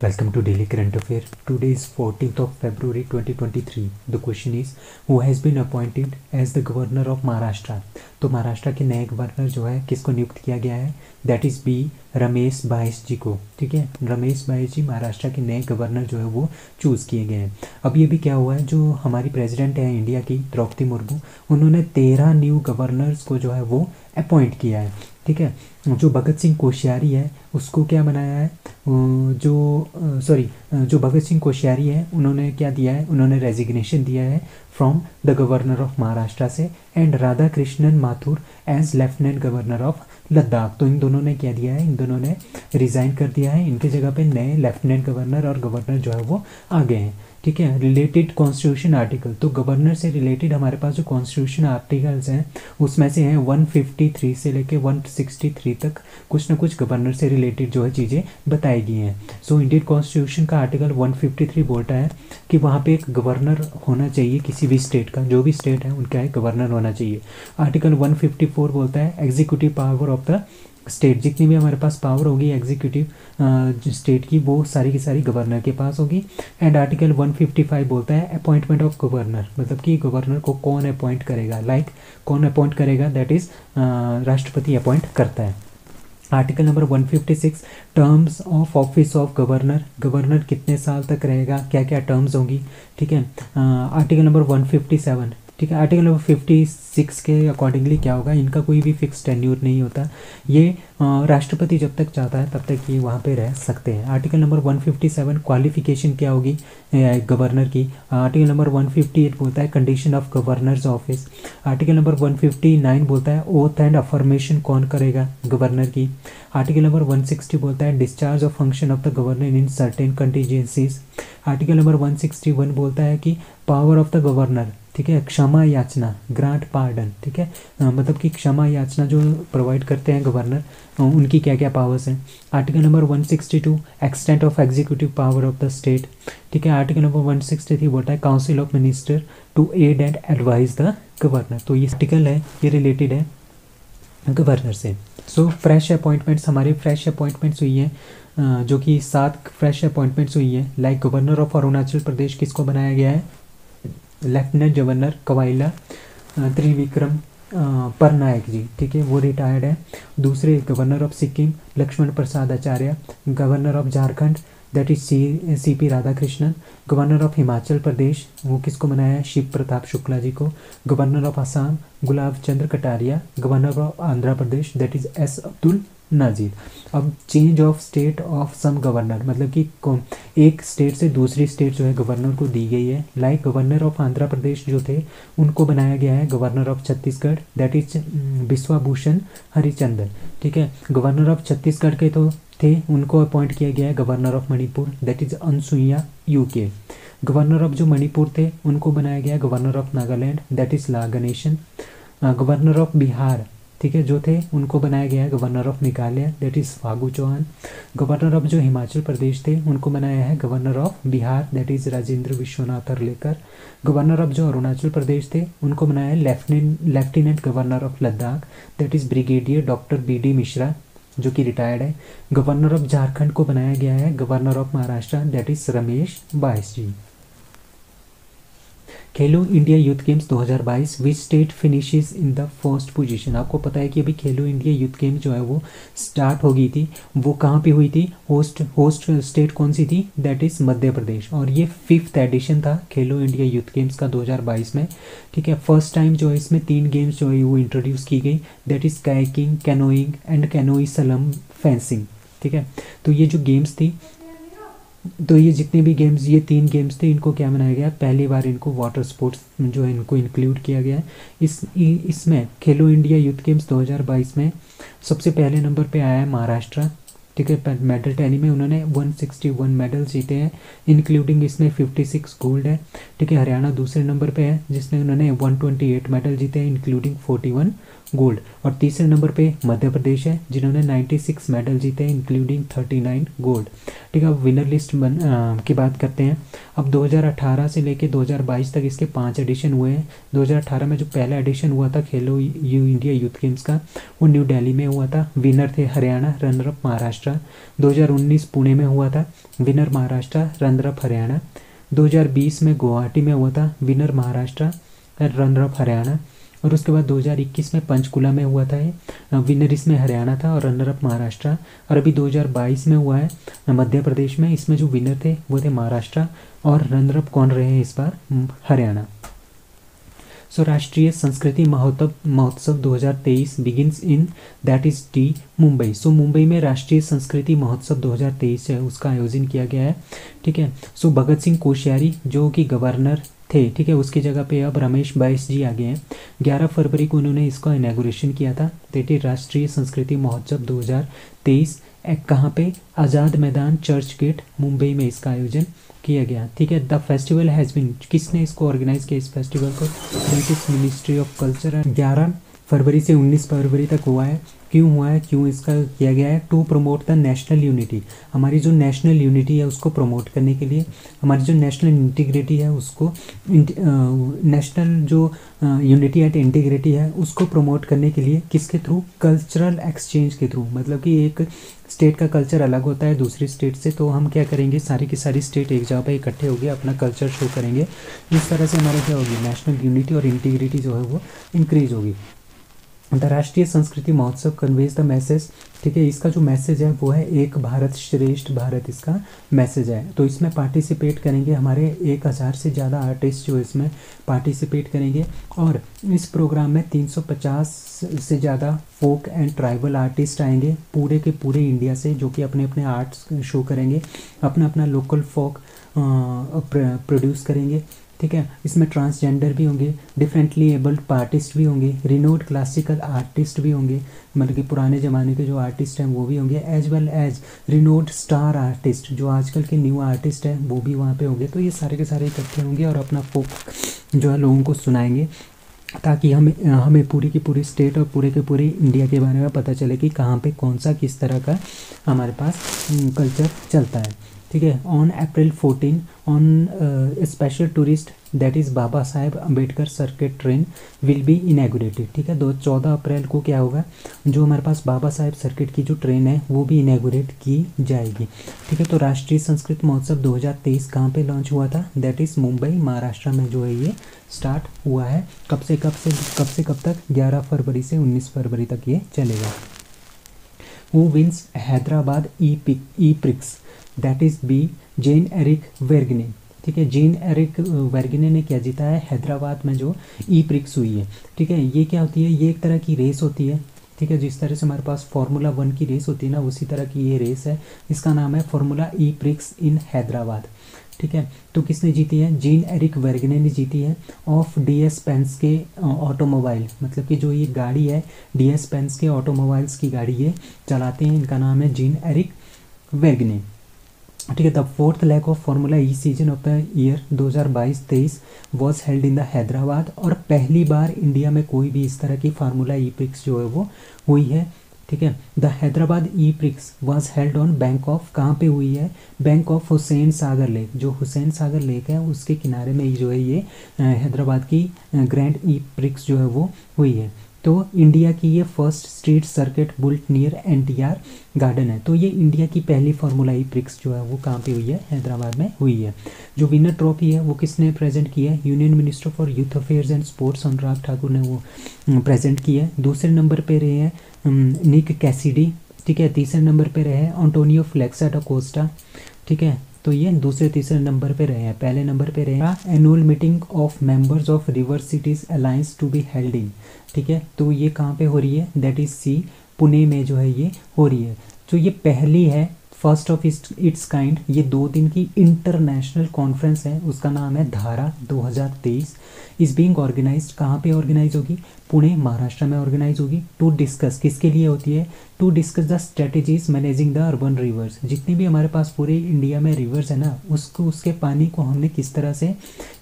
Welcome to Daily Current Affair. Today is 14th of February 2023. The question is, who has been appointed as the governor of Maharashtra? तो महाराष्ट्र के नए governor जो है किसको नियुक्त किया गया है? दैट इज़ बी रमेश बाइस जी को. ठीक है, रमेश बाइस जी महाराष्ट्र के नए गवर्नर जो है वो चूज़ किए गए हैं. अब ये भी क्या हुआ है, जो हमारी प्रेसिडेंट है इंडिया की द्रौपदी मुर्मू, उन्होंने 13 न्यू गवर्नर्स को जो है वो अपॉइंट किया है. ठीक है, जो भगत सिंह कोश्यारी है उसको क्या बनाया है, जो भगत सिंह कोश्यारी है उन्होंने क्या दिया है, उन्होंने रेजिग्नेशन दिया है from the governor of Maharashtra से, and Radha Krishnan Mathur as lieutenant governor of Ladakh. तो इन दोनों ने क्या दिया है, इन दोनों ने रिज़ाइन कर दिया है. इनके जगह पे नए लेफ्टिनेंट गवर्नर और गवर्नर जो है वो आ गए हैं. ठीक है, रिलेटेड कॉन्स्टिट्यूशन आर्टिकल, तो गवर्नर से रिलेटेड हमारे पास जो कॉन्स्टिट्यूशन आर्टिकल्स हैं उसमें से हैं 153 से लेके 163 तक कुछ ना कुछ गवर्नर से रिलेटेड जो है चीज़ें बताई गई हैं. सो इंडियन कॉन्स्टिट्यूशन का आर्टिकल 153 बोलता है कि वहाँ पे एक गवर्नर होना चाहिए किसी भी स्टेट का, जो भी स्टेट है उनका एक गवर्नर होना चाहिए. आर्टिकल 154 बोलता है executive power of the state, जितनी भी हमारे पास पावर होगी एग्जीक्यूटिव स्टेट की वो सारी की सारी गवर्नर के पास होगी. एंड आर्टिकल 155 बोलता है अपॉइंटमेंट ऑफ गवर्नर, मतलब कि गवर्नर को कौन अपॉइंट करेगा, कौन अपॉइंट करेगा, दैट इज़ राष्ट्रपति अपॉइंट करता है. Article number 156 terms of office of governor, governor कितने साल तक रहेगा, क्या क्या टर्म्स होंगी. ठीक है, आर्टिकल नंबर 157. ठीक है, आर्टिकल नंबर 56 के अकॉर्डिंगली क्या होगा, इनका कोई भी फिक्स टेन्यूर नहीं होता, ये राष्ट्रपति जब तक चाहता है तब तक ये वहाँ पे रह सकते हैं. आर्टिकल नंबर 157 क्वालिफिकेशन क्या होगी गवर्नर की. आर्टिकल नंबर 158 बोलता है condition of governors office. Article number 159 बोलता है ओथ एंड अफर्मेशन कौन करेगा गवर्नर की. आर्टिकल नंबर 160 बोलता है discharge of function of the governor in certain contingencies. Article number 161 बोलता है कि पावर ऑफ द गवर्नर, ठीक है, क्षमा याचना, ग्रांट पार्डन. ठीक है, मतलब कि क्षमा याचना जो प्रोवाइड करते हैं गवर्नर, उनकी क्या क्या पावर्स हैं. Article number 162 extent of executive power of the state. ठीक है, आर्टिकल नंबर 163 बोलता है council of minister to aid and advise the governor. तो ये आर्टिकल है, ये रिलेटेड है गवर्नर से. सो फ्रेश अपॉइंटमेंट्स, हमारे फ्रेश अपॉइंटमेंट्स हुई हैं जो कि 7 फ्रेश अपॉइंटमेंट्स हुई हैं. Like governor of Arunachal Pradesh किसको बनाया गया है, लेफ्टिनेंट गवर्नर कवाइला त्रिविक्रम परनायक जी. ठीक है, वो रिटायर्ड है. दूसरे governor of Sikkim Laxman Prasad Acharya. Governor of Jharkhand that is CP Radhakrishnan. Governor of Himachal Pradesh वो किसको बनाया है, शिव प्रताप शुक्ला जी को. Governor of Assam Gulab Chandra Kataria. Governor of Andhra Pradesh that is S Abdul Nazeer. अब change of state of some governor, मतलब कि एक स्टेट से दूसरी स्टेट जो है गवर्नर को दी गई है. Like governor of Andhra Pradesh जो थे उनको बनाया गया है governor of Chhattisgarh that is Biswabhusan Harichandan. ठीक है, गवर्नर ऑफ छत्तीसगढ़ के तो थे, उनको अपॉइंट किया गया है governor of Manipur that is Anusuiya UK. Governor of जो मणिपुर थे उनको बनाया गया governor of Nagaland that is La Ganesan. Governor of Bihar, ठीक है, जो थे उनको बनाया गया है governor of Meghalaya that is Phagu Chauhan. Governor of जो हिमाचल प्रदेश थे उनको बनाया है governor of Bihar that is Rajendra Vishwanath Arlekar. Governor of जो अरुणाचल प्रदेश थे उनको बनाया है lieutenant governor of Ladakh that is brigadier doctor BD Mishra जो कि रिटायर्ड है. गवर्नर ऑफ झारखंड को बनाया गया है governor of Maharashtra that is Ramesh बाइस जी. खेलो India youth games 2022 which state finishes in the first position. आपको पता है कि अभी खेलो इंडिया यूथ गेम्स जो है वो स्टार्ट हो गई थी, वो कहाँ पे हुई थी, होस्ट स्टेट कौन सी थी, दैट इज़ मध्य प्रदेश. और ये 5th एडिशन था खेलो इंडिया यूथ गेम्स का 2022 में. ठीक है, फर्स्ट टाइम जो है इसमें 3 गेम्स जो है वो इंट्रोड्यूस की गई that is kayaking, canoeing and canoe slalom fencing. ठीक है, तो ये जो गेम्स थी, तो ये जितने भी गेम्स, ये 3 गेम्स थे, इनको क्या बनाया गया, पहली बार इनको वाटर स्पोर्ट्स जो है इनको इंक्लूड किया गया है. इसमें खेलो इंडिया यूथ गेम्स 2022 में सबसे पहले नंबर पे आया है महाराष्ट्र. ठीक है, मेडल टैली में उन्होंने 161 मेडल जीते हैं, इंक्लूडिंग इसमें 56 गोल्ड है. ठीक है, हरियाणा दूसरे नंबर पे है जिसमें उन्होंने 128 मेडल जीते हैं, इंक्लूडिंग 41 गोल्ड। और तीसरे नंबर पे मध्य प्रदेश है जिन्होंने 96 मेडल जीते हैं इंक्लूडिंग 39 गोल्ड। ठीक है, अब विनर लिस्ट की बात करते हैं। अब 2018 से लेके 2022 तक इसके 5 एडिशन हुए हैं। 2018 में जो पहला एडिशन हुआ था खेलो इंडिया यूथ गेम्स का, वो न्यू दिल्ली में हुआ था। विनर थे हरियाणा, रनर अप महाराष्ट्र। 2019 पुणे में हुआ था, winner Maharashtra, runner up Haryana. 2020 में गुवाहाटी में हुआ था, winner Maharashtra, runner up Haryana. और उसके बाद 2021 में पंचकुला में हुआ था, ये विनर इसमें हरियाणा था और रनर अप महाराष्ट्र। और अभी 2022 में हुआ है मध्य प्रदेश में, इसमें जो विनर थे वो थे महाराष्ट्र और रनर अप कौन रहे हैं इस बार, हरियाणा। सो राष्ट्रीय Sanskriti Mahotsav 2023 begins in that is टी मुंबई। सो मुंबई में राष्ट्रीय संस्कृति महोत्सव 2023 है उसका आयोजन किया गया है। ठीक है, सो भगत सिंह कोश्यारी जो कि गवर्नर थे, ठीक है, उसकी जगह पे अब रमेश बैस जी आ गए हैं। 11 फरवरी को उन्होंने इसका इनॉग्रेशन किया था। दैट राष्ट्रीय संस्कृति महोत्सव 2023 कहाँ पे, आज़ाद मैदान चर्च गेट मुंबई में इसका आयोजन किया गया। ठीक है, द फेस्टिवल हैज़ बीन, किसने इसको ऑर्गेनाइज किया इस फेस्टिवल को, that is ministry of culture. 11 फरवरी से 19 फरवरी तक हुआ है। क्यों हुआ है, क्यों इसका किया गया है, to promote the national unity, हमारी जो नेशनल यूनिटी है उसको प्रमोट करने के लिए, हमारी जो नेशनल इंटीग्रिटी है उसको नेशनल जो यूनिटी एंड इंटीग्रिटी है उसको प्रमोट करने के लिए, किसके थ्रू, कल्चरल एक्सचेंज के थ्रू। मतलब कि एक स्टेट का कल्चर अलग होता है दूसरी स्टेट से, तो हम क्या करेंगे, सारी की सारी स्टेट एक जगह पे इकट्ठे होकर अपना कल्चर शो करेंगे। इस तरह से हमारा क्या होगी, नेशनल यूनिटी और इंटीग्रिटी जो है वो इंक्रीज होगी। द राष्ट्रीय संस्कृति महोत्सव कन्वेज द मैसेज, ठीक है, इसका जो मैसेज है वो है एक भारत श्रेष्ठ भारत, इसका मैसेज है। तो इसमें पार्टिसिपेट करेंगे हमारे 1000 से ज़्यादा आर्टिस्ट जो इसमें पार्टिसिपेट करेंगे। और इस प्रोग्राम में 350 से ज़्यादा फोक एंड ट्राइबल आर्टिस्ट आएंगे पूरे के पूरे इंडिया से, जो कि अपने अपने आर्ट्स शो करेंगे, अपना अपना लोकल फोक प्रोड्यूस करेंगे। ठीक है, इसमें ट्रांसजेंडर भी होंगे, डिफरेंटली एबल्ड आर्टिस्ट भी होंगे, रिनोड क्लासिकल आर्टिस्ट भी होंगे, मतलब कि पुराने ज़माने के जो आर्टिस्ट हैं वो भी होंगे, as well as renowned star artist जो आजकल के न्यू आर्टिस्ट हैं वो भी वहाँ पे होंगे। तो ये सारे के सारे इकट्ठे होंगे और अपना फोक जो है लोगों को सुनाएंगे, ताकि हमें पूरी की पूरी स्टेट और पूरे के पूरे इंडिया के बारे में पता चले कि कहाँ पे कौन सा किस तरह का हमारे पास कल्चर चलता है। ठीक है, on April 14 on special tourist that is Baba Saheb Ambedkar circuit train will be inaugurated. ठीक है, 14 अप्रैल को क्या होगा, जो हमारे पास बाबा साहेब सर्किट की जो ट्रेन है वो भी इनैगोरेट की जाएगी। ठीक है, तो राष्ट्रीय संस्कृत महोत्सव 2023 कहाँ पे लॉन्च हुआ था, दैट इज़ मुंबई महाराष्ट्र में जो है ये स्टार्ट हुआ है। कब से कब तक, 11 फरवरी से 19 फरवरी तक ये चलेगा। Who wins Hyderabad E prix, that is बी जेन एरिक वेर्गने। ठीक है, जेन एरिक वेर्गने ने क्या जीता है, हैदराबाद में जो ई प्रिक्स हुई है। ठीक है, ये क्या होती है, ये एक तरह की रेस होती है। ठीक है, जिस तरह से हमारे पास फार्मूला 1 की रेस होती है ना, उसी तरह की ये रेस है। इसका नाम है फार्मूला ई प्रिक्स इन हैदराबाद। ठीक है, तो किसने जीती है, जीन एरिक वेर्गने ने जीती है, ऑफ DS पेंस के ऑटोमोबाइल, मतलब कि जो ये गाड़ी है DS पेंस के ऑटोमोबाइल्स की गाड़ी ये चलाते हैं, इनका नाम है जीन एरिक वेर्गने। ठीक है, the 4th leg of formula E season of the year 2022-23 was held in the Hyderabad. और पहली बार इंडिया में कोई भी इस तरह की फार्मूला ई प्रिक्स जो है वो हुई है। ठीक है, the Hyderabad E prix was held on bank of, कहाँ पे हुई है, bank of Hussain Sagar lake, जो हुसैन सागर लेक है उसके किनारे में ही जो है ये हैदराबाद की ग्रैंड ई प्रिक्स जो है वो हुई है। तो इंडिया की ये first street circuit built near NTR garden है। तो ये इंडिया की पहली फार्मूला ई प्रिक्स जो है वो कहाँ पे हुई है, हैदराबाद में हुई है। जो विनर ट्रॉफी है वो किसने प्रेजेंट की है, union minister for youth affairs and sports Anurag Thakur ने वो प्रेजेंट की है। दूसरे नंबर पे रहे हैं निक कैसिडी। ठीक है, तीसरे नंबर पे रहे हैं एंटोनियो फ्लेक्सा डा कोस्टा। ठीक है, तो ये दूसरे तीसरे नंबर पे रहे हैं। पहले नंबर पे रहे annual meeting of members of river cities alliance to be held in. ठीक है, तो ये कहाँ पे हो रही है, दैट इज C पुणे में जो है ये हो रही है। तो ये पहली है, फर्स्ट ऑफ इट्स काइंड, ये 2 दिन की इंटरनेशनल कॉन्फ्रेंस है, उसका नाम है धारा 2023। इस बीइंग ऑर्गेनाइज्ड, कहाँ पे ऑर्गेनाइज होगी, पुणे महाराष्ट्र में ऑर्गेनाइज होगी। टू डिस्कस, किसके लिए होती है, to discuss the strategies managing the urban rivers. जितनी भी हमारे पास पूरे इंडिया में रिवर्स है ना, उसको उसके पानी को हमने किस तरह से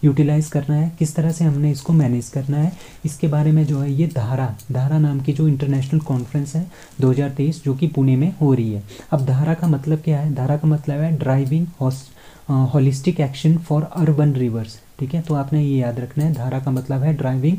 यूटिलाइज करना है, किस तरह से हमने इसको मैनेज करना है, इसके बारे में जो है ये धारा नाम की जो इंटरनेशनल कॉन्फ्रेंस है 2023 जो कि पुणे में हो रही है। अब धारा का मतलब क्या है? धारा का मतलब है driving holistic action for urban reverse. ठीक है, तो आपने ये याद रखना है, धारा का मतलब है driving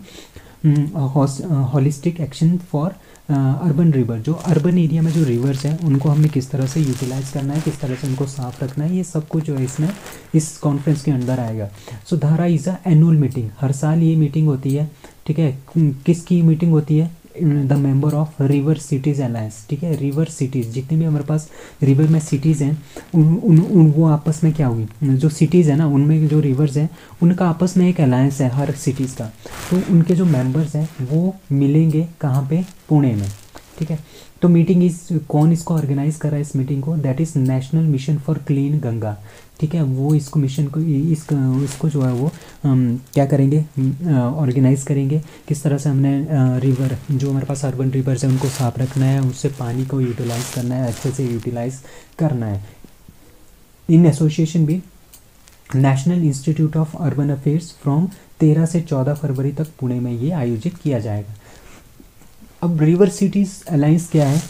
holistic action for urban river. जो अर्बन एरिया में जो रिवर्स हैं उनको हमने किस तरह से यूटिलाइज करना है, किस तरह से उनको साफ रखना है, ये सब कुछ जो है इसमें इस कॉन्फ्रेंस के अंदर आएगा। सो धारा इज़ अ एनुअल मीटिंग, हर साल ये मीटिंग होती है। ठीक है, किसकी मीटिंग होती है? The member of river cities alliance. ठीक है, रिवर सिटीज़, जितने भी हमारे पास रिवर में सिटीज़ हैं उन वो आपस में क्या हुई, जो सिटीज़ है ना उनमें जो रिवर्स हैं उनका आपस में एक अलायंस है हर सिटीज़ का। तो उनके जो मेंबर्स हैं वो मिलेंगे कहाँ पे? पुणे में। ठीक है, तो मीटिंग कौन इसको ऑर्गेनाइज कर रहा है इस मीटिंग को? That is national mission for clean Ganga. ठीक है, वो इसको मिशन को इसको जो है वो क्या करेंगे? ऑर्गेनाइज करेंगे। किस तरह से हमने रिवर जो हमारे पास अर्बन रिवर्स है उनको साफ रखना है, उससे पानी को यूटिलाइज करना है, अच्छे से यूटिलाइज करना है। इन एसोसिएशन भी national institute of urban affairs from 13 से 14 फरवरी तक पुणे में ये आयोजित किया जाएगा। अब रिवर सिटीज़ अलायंस क्या है?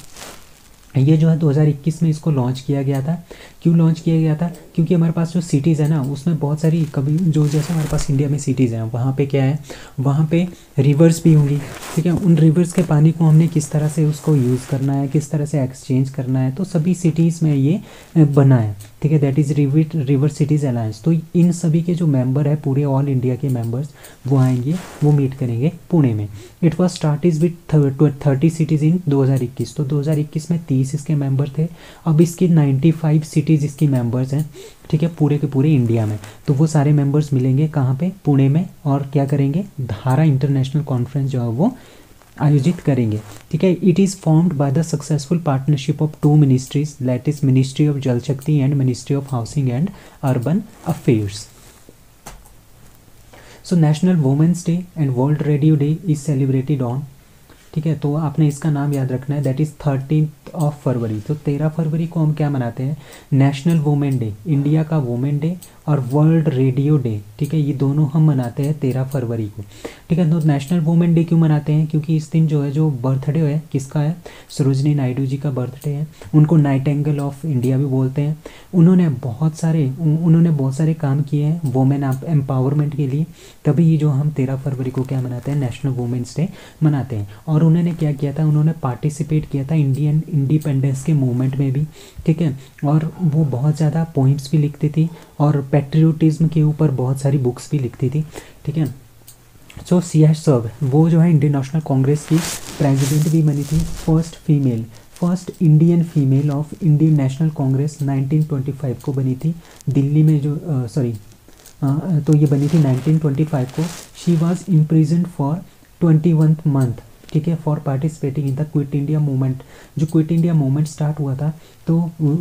ये जो है 2021 में इसको लॉन्च किया गया था। क्यों लॉन्च किया गया था? क्योंकि हमारे पास जो सिटीज़ है ना उसमें बहुत सारी, कभी जो जैसे हमारे पास इंडिया में सिटीज़ हैं वहाँ पे क्या है, वहाँ पे रिवर्स भी होंगी। ठीक है, उन रिवर्स के पानी को हमने किस तरह से उसको यूज़ करना है, किस तरह से एक्सचेंज करना है, तो सभी सिटीज़ में ये बना है। ठीक है, that is river cities alliance. तो इन सभी के जो मेंबर है, पूरे ऑल इंडिया के मेंबर्स वो आएंगे, वो मीट करेंगे पुणे में। It was start is with 30 cities in 2021। तो 2021 में 30 इसके मेंबर थे। अब इसकी 95 सिटीज़ इसकी मेंबर्स हैं। ठीक है, पूरे के पूरे इंडिया में। तो वो सारे मेंबर्स मिलेंगे कहाँ पे? पुणे में। और क्या करेंगे? धारा इंटरनेशनल कॉन्फ्रेंस जो है वो आयोजित करेंगे। ठीक है, it is formed by the successful partnership of 2 ministries, that is ministry of Jal Shakti and ministry of housing and urban affairs. So national women's day and world radio day is celebrated on. ठीक है, तो आपने इसका नाम याद रखना है, that is 13 फरवरी। तो 13 फरवरी को हम क्या मनाते हैं? नेशनल वुमेन डे, इंडिया का वुमेन डे, और वर्ल्ड रेडियो डे। ठीक है, ये दोनों हम मनाते हैं 13 फरवरी को। ठीक है, तो नेशनल वुमेन डे क्यों मनाते हैं? क्योंकि इस दिन जो है जो बर्थडे है किसका है? सरोजनी नायडू जी का बर्थडे है। उनको नाइटिंगेल ऑफ इंडिया भी बोलते हैं। उन्होंने बहुत सारे काम किए हैं वुमेन एम्पावरमेंट के लिए। तभी ये जो हम 13 फरवरी को क्या मनाते हैं? नेशनल वुमेन्स डे मनाते हैं। और उन्होंने क्या किया था? उन्होंने पार्टिसिपेट किया था इंडियन इंडिपेंडेंस के मूवमेंट में भी। ठीक है, और वो बहुत ज़्यादा पोइम्स भी लिखती थी और पैट्रियोटिज्म के ऊपर बहुत सारी बुक्स भी लिखती थी। ठीक है, सो सी हैज सर्व, वो जो है इंडियन नेशनल कांग्रेस की प्रेसिडेंट भी बनी थी। First Indian female of Indian national Congress 1925 को बनी थी दिल्ली में। जो तो ये बनी थी 1925 को। She was imprisoned for 21 month. ठीक है, for participating in the quit India movement. जो क्विट इंडिया मूवमेंट स्टार्ट हुआ था तो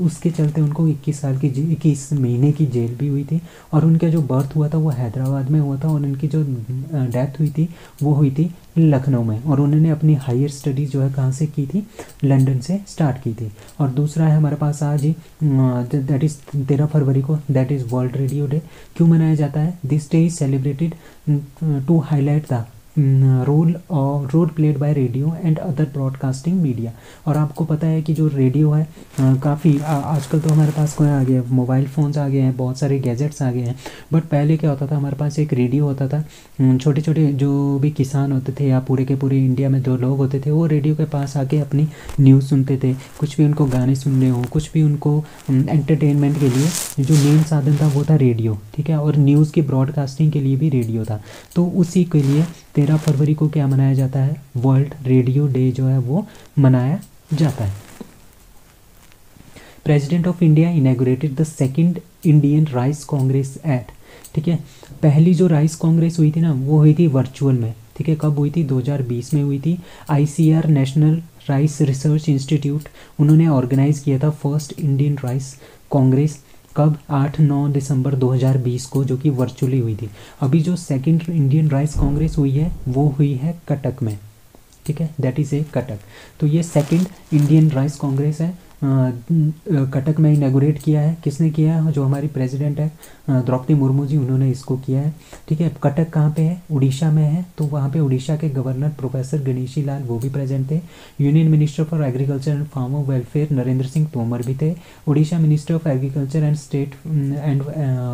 उसके चलते उनको 21 महीने की जेल भी हुई थी। और उनका जो बर्थ हुआ था वो हैदराबाद में हुआ था, और उनकी जो डेथ हुई थी वो हुई थी लखनऊ में। और उन्होंने अपनी हायर स्टडीज़ जो है कहाँ से की थी? लंदन से स्टार्ट की थी। और दूसरा है हमारे पास आज ही, दैट इज़ 13 फरवरी को, that is world radio day. क्यों मनाया जाता है? This day is celebrated to highlight the role played by radio and other broadcasting media. और आपको पता है कि जो रेडियो है काफ़ी आजकल तो हमारे पास कोई आ गया, मोबाइल फ़ोन्स आ गए हैं, बहुत सारे गैजेट्स आ गए हैं। बट पहले क्या होता था? हमारे पास एक रेडियो होता था। छोटे छोटे जो भी किसान होते थे या पूरे के पूरे इंडिया में जो लोग होते थे वो रेडियो के पास आके अपनी न्यूज़ सुनते थे। कुछ भी उनको गाने सुनने हो, कुछ भी उनको एंटरटेनमेंट के लिए जो मेन साधन था वो था रेडियो। ठीक है, और न्यूज़ की ब्रॉडकास्टिंग के लिए भी रेडियो था। तो उसी के लिए 13 फरवरी को क्या मनाया जाता है? वर्ल्ड रेडियो डे जो है वो मनाया जाता है। President of India inaugurated the second Indian rice congress at. ठीक है, पहली जो राइस कांग्रेस हुई थी ना वो हुई थी वर्चुअल में। ठीक है, कब हुई थी? 2020 में हुई थी। ICR national rice research institute उन्होंने ऑर्गेनाइज किया था फर्स्ट इंडियन राइस कांग्रेस। कब? 8-9 दिसंबर 2020 को, जो कि वर्चुअली हुई थी। अभी जो सेकंड इंडियन राइस कांग्रेस हुई है वो हुई है कटक में। ठीक है, दैट इज़ ए कटक। तो ये सेकंड इंडियन राइस कांग्रेस है, कटक में इनॉग्रेट किया है। किसने किया है? जो हमारी प्रेसिडेंट है द्रौपदी मुर्मू जी, उन्होंने इसको किया है। ठीक है, कटक कहाँ पे है? उड़ीसा में है। तो वहाँ पे उड़ीसा के गवर्नर प्रोफेसर गणेशी लाल वो भी प्रेजेंट थे। Union minister for agriculture and farmer welfare Narendra Singh Tomar भी थे। Orissa minister of agriculture and state and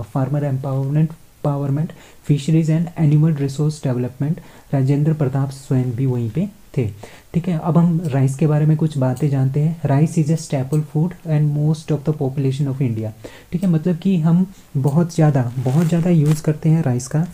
farmer empowerment fisheries and animal resource development Rajendra Pratap स्वयं भी वहीं पे थे। ठीक है, अब हम राइस के बारे में कुछ बातें जानते हैं। Rice is a staple food and most of the population of India. ठीक है, मतलब कि हम बहुत ज़्यादा यूज़ करते हैं राइस का,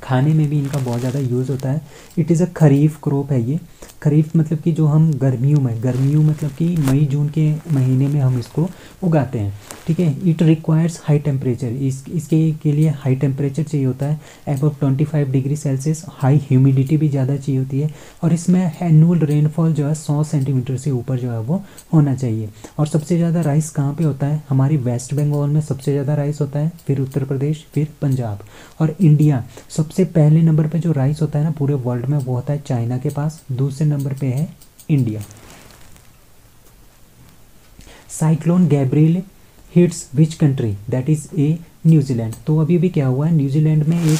खाने में भी इनका बहुत ज़्यादा यूज़ होता है। It is a kharif crop है ये। खरीफ मतलब कि जो हम गर्मियों मतलब कि मई जून के महीने में हम इसको उगाते हैं। ठीक है, इट रिक्वायर्स हाई टेम्परेचर, इसके के लिए हाई टेम्परेचर चाहिए होता है, above 25 degree Celsius. High humidity भी ज़्यादा चाहिए होती है, और इसमें एनुअल रेनफॉल जो है 100 सेंटीमीटर से ऊपर जो है वो होना चाहिए। और सबसे ज़्यादा राइस कहाँ पे होता है? हमारी वेस्ट बंगाल में सबसे ज़्यादा राइस होता है, फिर उत्तर प्रदेश, फिर पंजाब। और इंडिया सबसे पहले नंबर पे जो राइस होता है ना पूरे वर्ल्ड में, वो होता है चाइना के पास। दूसरे नंबर पे है India. Cyclone Gabriel hits which country? That is a New Zealand. तो अभी भी क्या हुआ है, न्यूजीलैंड में एक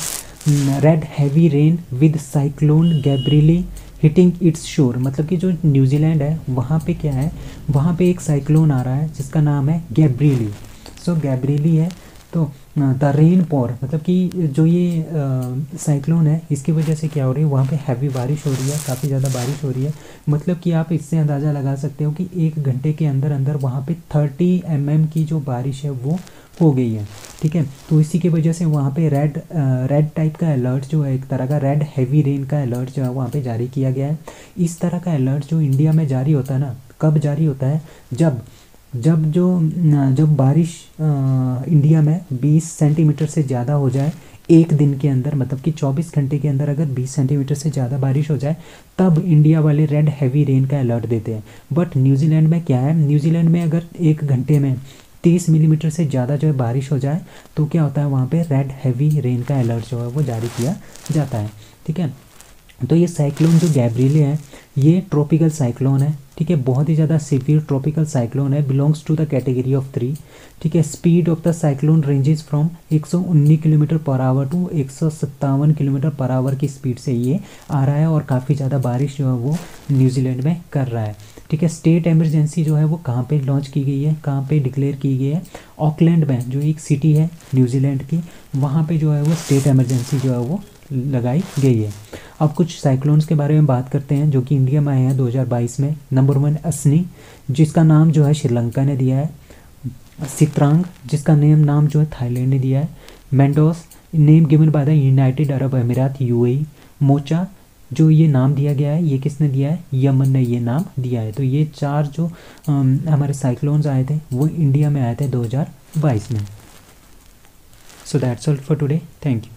red heavy rain with cyclone Gabriel hitting its shore. मतलब कि जो न्यूजीलैंड है वहाँ पे क्या है, वहाँ पे एक साइक्लोन आ रहा है जिसका नाम है गैब्रियली। सो गैब्रियली है। तो द रेन पॉर मतलब कि जो ये साइक्लोन है इसकी वजह से क्या हो रही है, वहाँ पे हैवी बारिश हो रही है, काफ़ी ज़्यादा बारिश हो रही है। मतलब कि आप इससे अंदाज़ा लगा सकते हो कि 1 घंटे के अंदर अंदर वहाँ पे 30 mm की जो बारिश है वो हो गई है। ठीक है, तो इसी की वजह से वहाँ पे रेड टाइप का अलर्ट जो है, एक तरह का रेड हैवी रेन का अलर्ट जो है वहाँ पे जारी किया गया है। इस तरह का अलर्ट जो इंडिया में जारी होता है ना, कब जारी होता है? जब बारिश इंडिया में 20 सेंटीमीटर से ज़्यादा हो जाए एक दिन के अंदर, मतलब कि 24 घंटे के अंदर अगर 20 सेंटीमीटर से ज़्यादा बारिश हो जाए, तब इंडिया वाले रेड हैवी रेन का अलर्ट देते हैं। बट न्यूजीलैंड में क्या है, न्यूजीलैंड में अगर 1 घंटे में 30 मिलीमीटर से ज़्यादा जो है बारिश हो जाए तो क्या होता है, वहाँ पे रेड हैवी रेन का अलर्ट जो है वो जारी किया जाता है। ठीक है, तो ये साइक्लोन जो गैब्रियले है ये ट्रॉपिकल साइक्लोन है। ठीक है, बहुत ही ज़्यादा सीवियर ट्रॉपिकल साइक्लोन है, belongs to the category of 3। ठीक है, speed of the cyclone ranges from 119 kilometre per hour to 157 kilometre per hour की स्पीड से ये आ रहा है, और काफ़ी ज़्यादा बारिश जो है वो न्यूजीलैंड में कर रहा है। ठीक है, स्टेट इमरजेंसी जो है वो कहाँ पे लॉन्च की गई है, कहाँ पे डिक्लेयर की गई है? ऑकलैंड में, जो एक सिटी है न्यूजीलैंड की, वहाँ पे जो है वो स्टेट इमरजेंसी जो है वो लगाई गई है। अब कुछ साइक्लोन्स के बारे में बात करते हैं जो कि इंडिया में आए हैं 2022 में। नंबर 1 असनी, जिसका नाम जो है श्रीलंका ने दिया है। सित्रांग, जिसका नाम जो है थाईलैंड ने दिया है। Mandous, name given by the United Arab Emirates UAE. Mocha, जो ये नाम दिया गया है ये किसने दिया है? यमन ने ये नाम दिया है। तो ये 4 जो हमारे साइक्लोन्स आए थे वो इंडिया में आए थे 2022 में। So that's all for today, thank you.